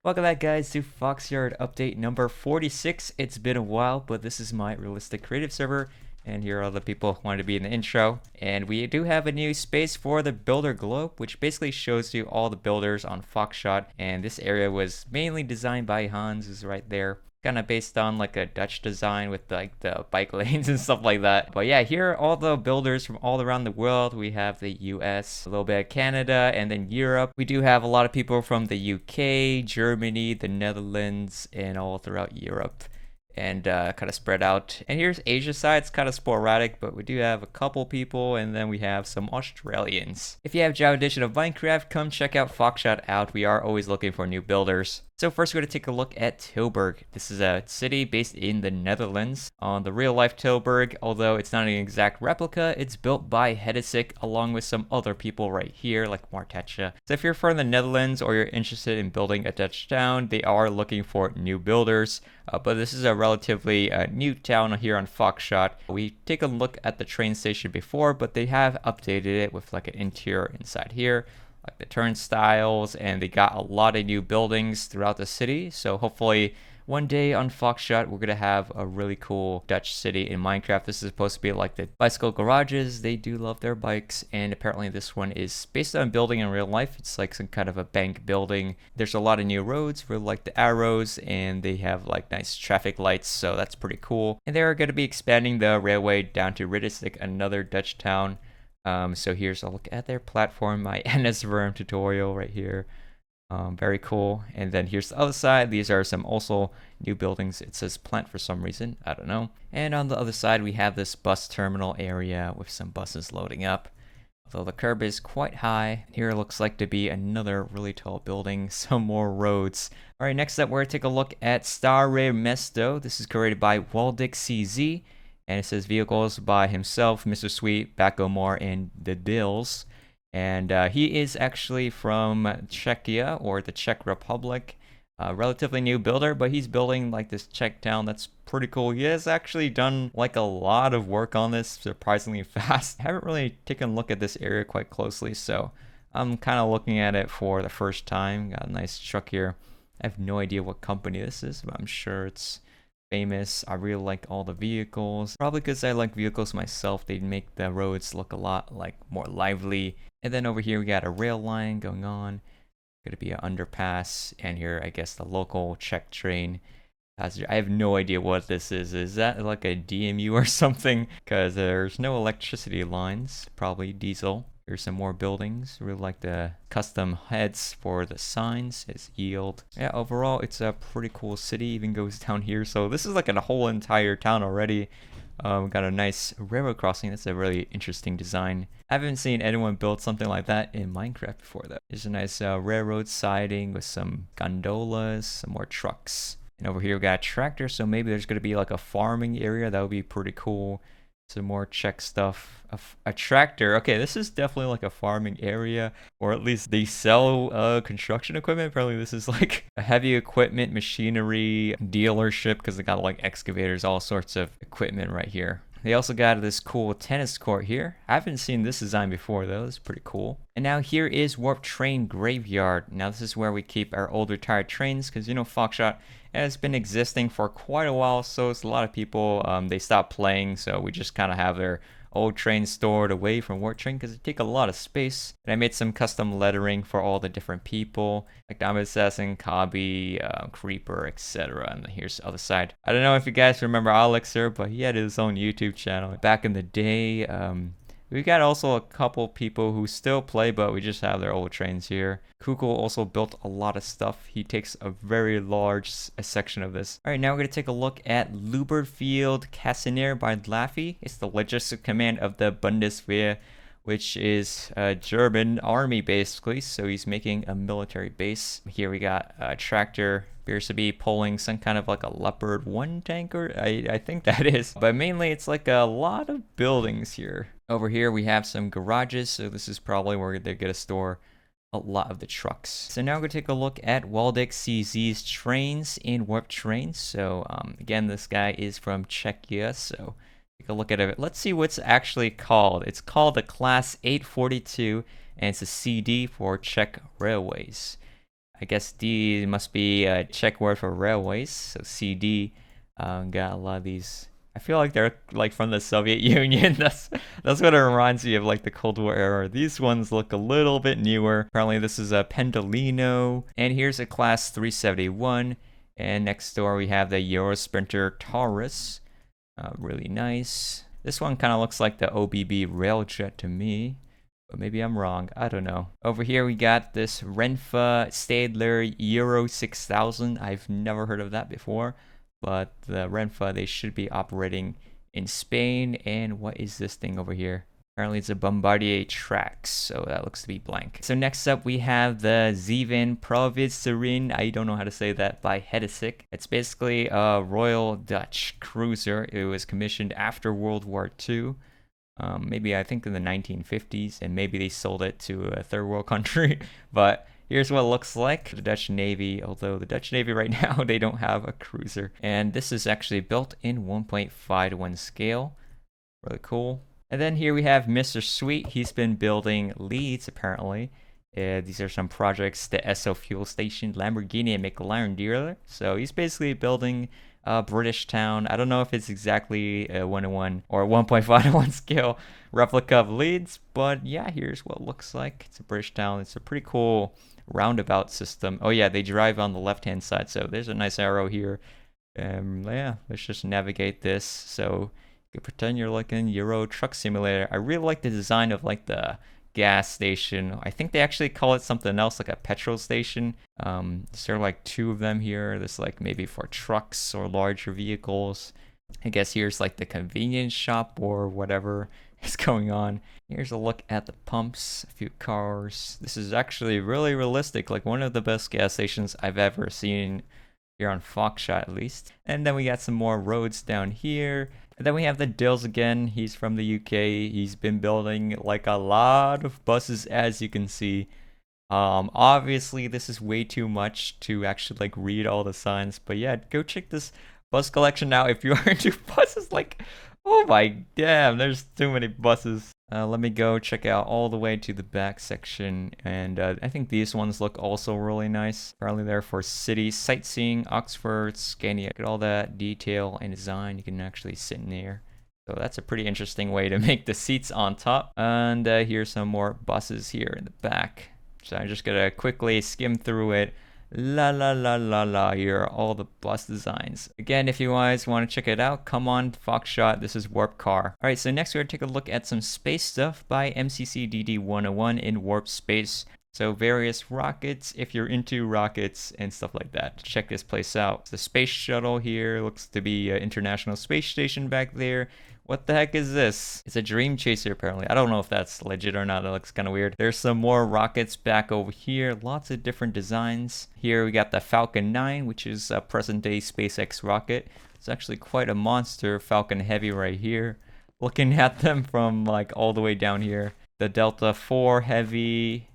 Welcome back, guys, to Foxshot update number 46. It's been a while, but this is my realistic creative server, and here are the people who wanted to be in the intro. And we do have a new space for the builder globe, which basically shows you all the builders on Foxshot. And this area was mainly designed by Hans, who's right there. Kind of based on like a Dutch design with like the bike lanes and stuff like that. But yeah, here are all the builders from all around the world. We have the US, a little bit of Canada, and then Europe. We do have a lot of people from the UK, Germany, the Netherlands, and all throughout Europe. And kind of spread out. And here's Asia side. It's kind of sporadic, but we do have a couple people, and then we have some Australians. If you have Java edition of Minecraft, come check out Foxshot out. We are always looking for new builders. So first we're going to take a look at Tilburg. This is a city based in the Netherlands. On the real life Tilburg, although it's not an exact replica, it's built by Hedesik along with some other people right here like Martetje. So if you're from the Netherlands or you're interested in building a Dutch town, they are looking for new builders. But this is a relatively new town here on Foxshot. We take a look at the train station before, but they have updated it with like an interior inside here, like the turnstiles, and they got a lot of new buildings throughout the city. So hopefully one day on Foxshot we're gonna have a really cool Dutch city in Minecraft. This is supposed to be like the bicycle garages. They do love their bikes, and apparently this one is based on building in real life. It's like some kind of a bank building. There's a lot of new roads, really like the arrows, and they have like nice traffic lights, so that's pretty cool. And they're going to be expanding the railway down to Ridderstijk, another Dutch town. So here's a look at their platform, my NSVerm tutorial right here. Very cool. And then here's the other side. These are some also new buildings. It says plant for some reason, I don't know. And on the other side we have this bus terminal area with some buses loading up. Although the curb is quite high. Here it looks like to be another really tall building, some more roads. Alright, next up we're going to take a look at Stare Mesto. This is created by Waldick CZ. And it says vehicles by himself, Mr. Sweet, Bacomore, and the Dills. And he is actually from Czechia, or the Czech Republic. Relatively new builder, but he's building like this Czech town that's pretty cool. He has actually done like a lot of work on this, surprisingly fast. I haven't really taken a look at this area quite closely, so I'm kind of looking at it for the first time. Got a nice truck here. I have no idea what company this is, but I'm sure it's famous. I really like all the vehicles. Probably because I like vehicles myself, they make the roads look a lot like more lively. And then over here we got a rail line going on. Gonna be an underpass, and here I guess the local Czech train passenger. I have no idea what this is. Is that like a DMU or something? Because there's no electricity lines. Probably diesel. Here's some more buildings. Really like the custom heads for the signs. It's yield. Yeah, overall it's a pretty cool city. Even goes down here. So this is like a whole entire town already. Got a nice railroad crossing. That's a really interesting design. I haven't seen anyone build something like that in Minecraft before though. There's a nice railroad siding with some gondolas, some more trucks. And over here we got a tractor, so maybe there's going to be like a farming area. That would be pretty cool. Some more Czech stuff. A tractor. Okay, this is definitely like a farming area, or at least they sell construction equipment. Apparently this is like a heavy equipment machinery dealership, because they got like excavators, all sorts of equipment right here. They also got this cool tennis court here. I haven't seen this design before though. It's pretty cool. And now here is Warp Train Graveyard. Now this is where we keep our old retired trains, because you know Foxshot has been existing for quite a while, so it's a lot of people, they stopped playing, so we just kind of have their old trains stored away from Warp Train because they take a lot of space. And I made some custom lettering for all the different people, like Diamond Assassin, Kabi, Creeper, etc. And here's the other side. I don't know if you guys remember Alexer, but he had his own YouTube channel back in the day. We got also a couple people who still play, but we just have their old trains here. Kukul also built a lot of stuff. He takes a very large section of this. Alright, now we're going to take a look at Luberfield Casimir by Laffy. It's the logistic command of the Bundeswehr, which is a German army basically. So he's making a military base. Here we got a tractor. Appears to be pulling some kind of like a Leopard 1 tanker. I think that is. But mainly it's like a lot of buildings here. Over here we have some garages. So this is probably where they're going to store a lot of the trucks. So now we're going to take a look at Waldick CZ's trains in Warp Trains. So again, this guy is from Czechia. So take a look at it. Let's see what's actually called. It's called the Class 842, and it's a CD for Czech Railways. I guess D must be a Czech word for railways, so CD. Got a lot of these. I feel like they're like from the Soviet Union. That's what it reminds me of, like the Cold War era. These ones look a little bit newer. Apparently this is a Pendolino. And here's a Class 371. And next door we have the Euro Sprinter Taurus. Really nice. This one kind of looks like the OBB Railjet to me. But maybe I'm wrong. I don't know. Over here we got this Renfe Stadler Euro 6000. I've never heard of that before. But the Renfe, they should be operating in Spain. And what is this thing over here? Apparently it's a Bombardier Trax, so that looks to be blank. So next up we have the Zeven Provis Serene. I don't know how to say that, by Hedesik. It's basically a Royal Dutch cruiser. It was commissioned after World War II. Maybe I think in the 1950s, and maybe they sold it to a third world country. But here's what it looks like. The Dutch Navy, although the Dutch Navy right now, they don't have a cruiser. And this is actually built in 1.5:1 scale. Really cool. And then here we have Mr. Sweet. He's been building leads, apparently. These are some projects, the Esso fuel station, Lamborghini and McLaren dealer. So he's basically building a British town. I don't know if it's exactly a 1:1 or 1.5:1 scale replica of Leeds, but yeah, here's what it looks like. It's a British town. It's a pretty cool roundabout system. Oh yeah, they drive on the left-hand side, so there's a nice arrow here. Yeah, let's just navigate this. So you can pretend you're like in Euro Truck Simulator. I really like the design of like the gas station. I think they actually call it something else, like a petrol station. There are like two of them here. This like maybe for trucks or larger vehicles. I guess here's like the convenience shop or whatever is going on. Here's a look at the pumps, a few cars. This is actually really realistic, like one of the best gas stations I've ever seen here on Foxshot at least. And then we got some more roads down here. And then we have the Dills again. He's from the UK. He's been building like a lot of buses, as you can see. Obviously this is way too much to actually like read all the signs, but yeah, go check this bus collection out if you are into buses. Like, oh my damn, there's too many buses. Let me go check out all the way to the back section, and I think these ones look also really nice. Apparently they're for city sightseeing, Oxford, Scania. Look at all that detail and design. You can actually sit in there. So that's a pretty interesting way to make the seats on top. And here's some more buses here in the back. So I'm just gonna quickly skim through it. La la la la la, here are all the bus designs. Again, if you guys want to check it out, come on Foxshot. This is Warp Car. Alright, so next we're going to take a look at some space stuff by MCC DD 101 in Warp Space. So various rockets, if you're into rockets and stuff like that. Check this place out. The space shuttle here looks to be an International Space Station back there. What the heck is this? It's a Dream Chaser, apparently. I don't know if that's legit or not. That looks kind of weird. There's some more rockets back over here. Lots of different designs. Here we got the Falcon 9, which is a present-day SpaceX rocket. It's actually quite a monster Falcon Heavy right here. Looking at them from like all the way down here. The Delta 4 Heavy,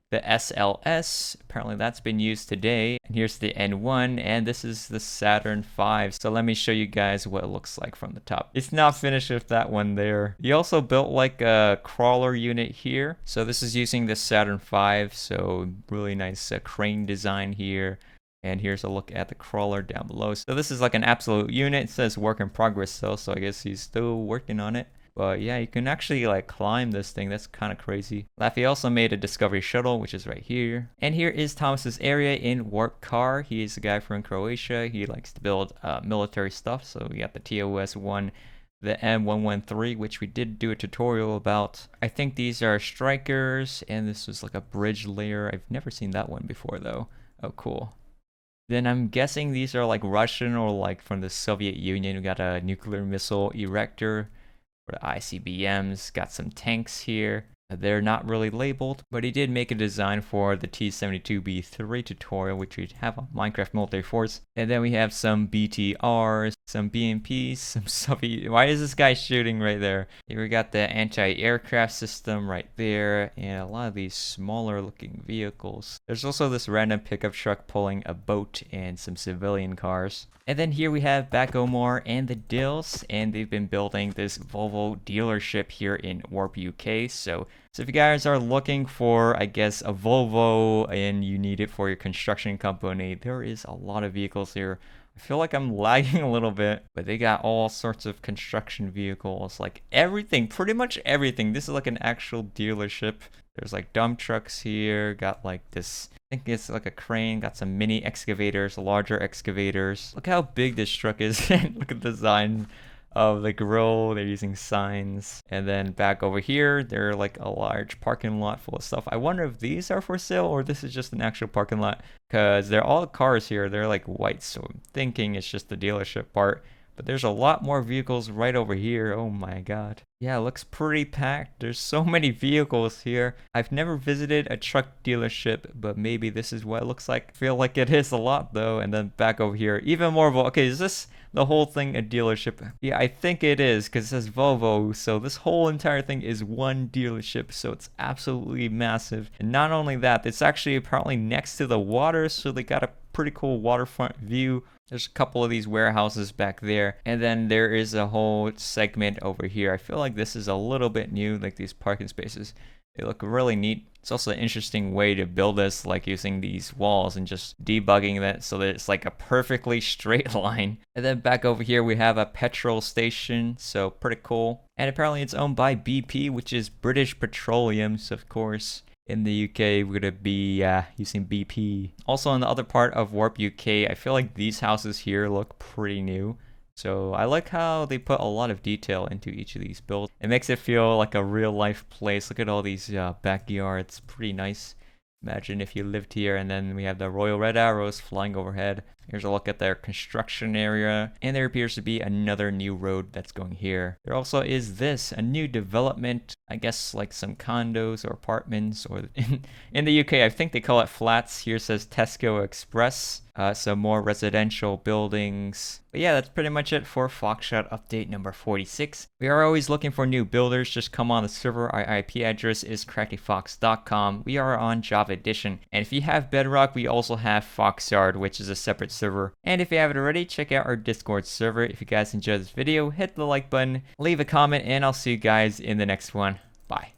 the SLS, apparently that's been used today. And here's the N1, and this is the Saturn V. So let me show you guys what it looks like from the top. It's not finished with that one there. He also built like a crawler unit here. So this is using the Saturn V, so really nice crane design here. And here's a look at the crawler down below. So this is like an absolute unit. It says work in progress still, so I guess he's still working on it. But yeah, you can actually like climb this thing. That's kind of crazy. Laffy also made a Discovery Shuttle, which is right here. And here is Thomas's area in Warp Car. He is a guy from Croatia. He likes to build military stuff. So we got the TOS-1, the M113, which we did do a tutorial about. I think these are strikers, and this was like a bridge layer. I've never seen that one before though. Oh, cool. Then I'm guessing these are like Russian or like from the Soviet Union. We got a nuclear missile erector. For the ICBMs, got some tanks here. They're not really labeled, but he did make a design for the T-72B3 tutorial, which we have on Minecraft Military Force. And then we have some BTRs, some BMPs, some Soviet... Why is this guy shooting right there? Here we got the anti-aircraft system right there, and a lot of these smaller looking vehicles. There's also this random pickup truck pulling a boat and some civilian cars. And then here we have Back Omar and the Dills, and they've been building this Volvo dealership here in Warp UK. So So if you guys are looking for, I guess, a Volvo and you need it for your construction company, there is a lot of vehicles here. I feel like I'm lagging a little bit, but they got all sorts of construction vehicles, like everything, pretty much everything. This is like an actual dealership. There's like dump trucks here, got like this, I think it's like a crane, got some mini excavators, larger excavators. Look how big this truck is. Look at the design of the grill. They're using signs. And then back over here, they're like a large parking lot full of stuff. I wonder if these are for sale or this is just an actual parking lot, because they're all cars here. They're like white, so I'm thinking it's just the dealership part. But there's a lot more vehicles right over here. Oh my god. Yeah, it looks pretty packed. There's so many vehicles here. I've never visited a truck dealership, but maybe this is what it looks like. I feel like it is a lot though. And then back over here, even more Volvo. Okay, is this the whole thing a dealership? Yeah, I think it is, because it says Volvo. So this whole entire thing is one dealership. So it's absolutely massive. And not only that, it's actually apparently next to the water. So they got a pretty cool waterfront view. There's a couple of these warehouses back there, and then there is a whole segment over here. I feel like this is a little bit new, like these parking spaces. They look really neat. It's also an interesting way to build this, like using these walls and just debugging that so that it's like a perfectly straight line. And then back over here we have a petrol station, so pretty cool. And apparently it's owned by BP, which is British Petroleum, so of course in the UK, we're gonna be using BP. Also, in the other part of Warp UK, I feel like these houses here look pretty new. So I like how they put a lot of detail into each of these builds. It makes it feel like a real life place. Look at all these backyards, pretty nice. Imagine if you lived here. And then we have the Royal Red Arrows flying overhead. Here's a look at their construction area. And there appears to be another new road that's going here. There also is this, a new development. I guess like some condos or apartments, or in the UK, I think they call it flats. Here says Tesco Express. So more residential buildings. But yeah, that's pretty much it for Foxshot update number 46. We are always looking for new builders. Just come on the server. Our IP address is craftyfox.com. We are on Java Edition. And if you have Bedrock, we also have Foxyard, which is a separate server. And if you haven't already, check out our Discord server. If you guys enjoyed this video, hit the like button, leave a comment, and I'll see you guys in the next one. Bye.